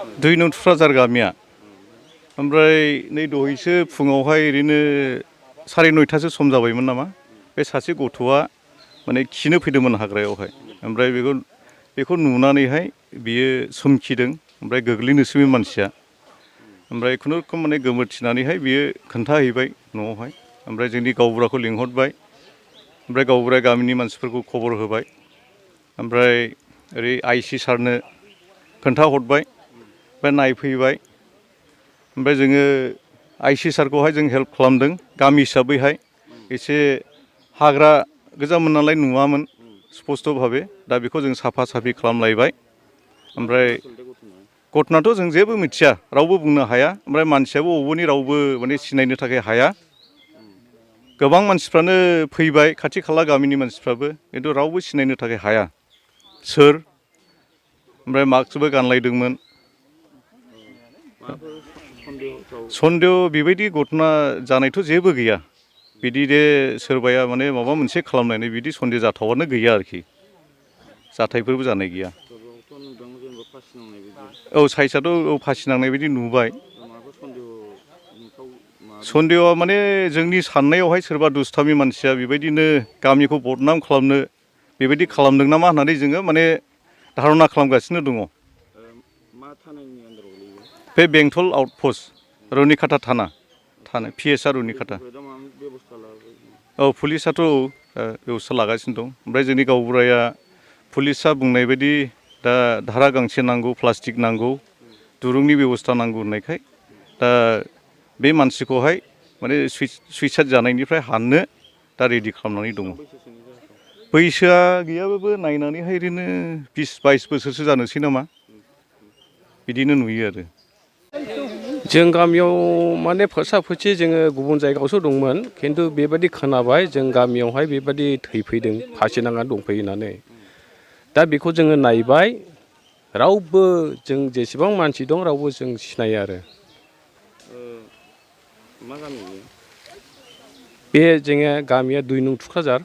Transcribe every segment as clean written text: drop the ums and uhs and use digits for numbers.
दुइ नं थुक्राझार गामिया ओमफ्राय नै दहायसो फुङावहाय ओरैनो 9:30 सम जाबायमोन नामा बे सासे गथ'आ माने खिनो फैदोंमोन हाग्रायावहाय ओमफ्राय बेखौ नुनानैहाय बियो सोमखिदों ओमफ्राय गोग्लैनोसै बे मानसिया ओमफ्राय खुनुरुखुम माने गोमोरथिनानैहाय बियो खोन्थाहैबाय न'आवहाय ओमफ्राय जोंनि गावबुराखौ लिंहरबाय ओमफ्राय गावबुराया गामिनि मानसिफोरखौ खबर होबाय ओमफ्राय ओरै आइसि सारनो खोन्थाहरबाय ओमफ्राय नायफैबाय ओमफ्राय जोङो आइसि सारखौहाय जों हेल्प खालामदों गामि हिसाबैहाय एसे हाग्रा गोजामोन नालाय नुवामोन स्पस्त' भाबे दा बेखौ जों साफा साफि खालामलायबाय ओमफ्राय घटनाथ' जों जेबो मिथिया रावबो बुंनो हाया ओमफ्राय मानसियाबो बबेनि रावबो माने सिनायनो थाखाय हाया गोबां मानसिफ्रानो फैबाय खाथि खाला गामिनि मानसिफ्राबो खिन्थु रावबो सिनायनो थाखाय हाया सोर ओमफ्राय मास्कबो गानलायदोंमोन सन्देह बेबायदि घटना जानायथ' जेबो गैया बिदि दे सोरबाया माने माबा मोनसे खालामनानै बिदि सन्देह जाथावानो गैया आरोखि जाथायफोरबो जानाय गैया औ साइसआथ' फासि नांनाय बायदि नुबाय सन्देहआ माने जोंनि साननायावहाय सोरबा दुस्थामि मानसिया बेबायदिनो गामिखौ बदनाम खालामनो बेबायदि खालामदों नामा होननानै जोङो माने धारना खालामगासिनो दङ बे बेंटल आउटपस्ट रुनिकाटा थाना पिएसआ रुनिकाटा औ पुलिसाथ' बेबस्था लागासिनो दं ओमफ्राय जोंनि गावबुराया पुलिसा बुंनाय बायदि दा धारा गांसे नांगौ प्लास्टिक नांगौ दुरुंनि बेबस्था नांगौ होननायखाय दा बे मानसिखौहाय माने सुइसाइड जानायनिफ्राय हाननो दा रेडि खालामनानै दङ बैसोआ गैयाबाबो नायनानैहाय ओरैनो 20-22 बोसोरसो जानोसै नामा बिदिनो नुयो आरो जों गामियाव माने फोसा-फोसि जोङो गुबुन जायगायावसो दंमोन खिन्थु बेबायदि खोनाबाय जों गामियावहाय बेबायदि थैफैदों फासि नांनानै दंफैयो होननानै दा बेखौ जोङो नायबाय रावबो जों जेसेबां मानसि दं रावबो जों सिनाया आरो मा गामि बे जोङो गामिया 2 नं थुक्राझार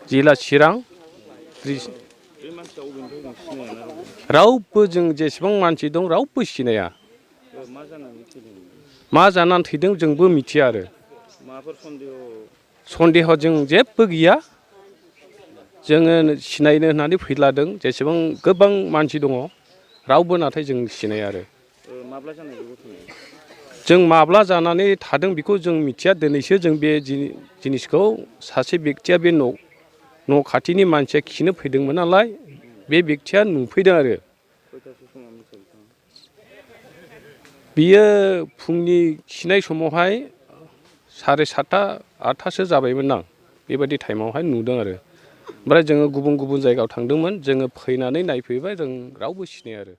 जिल्ला चिरां रावबो जों जेसेबां मानसि दं रावबो सिनाया मा जानानै थैदों जोंबो मिथिया आरो सन्देह जों जेबो गैया जोङो सिनायनो होननानै फैलादों जेसेबां गोबां मानसि दङ रावबो नाथाय जों सिनाया आरो जों माब्ला जानानै थादों बेखौ जों मिथिया दिनैसो जों बे जिनिसखौ सासे बेक्तिया बे न' खाथिनि मानसिया खिनो फैदोंमोन नालाय बे बेक्तिया नुफैदों आरो बियो फुंनि खिनाय समावहाय 7:30-8:00सो जाबायमोन आं बेबायदि टाइमावहाय नुदों आरो ओमफ्राय जोङो गुबुन जायगायाव थांदोंमोन जोङो फैनानै नायफैबाय जों रावबो सिनाया आरो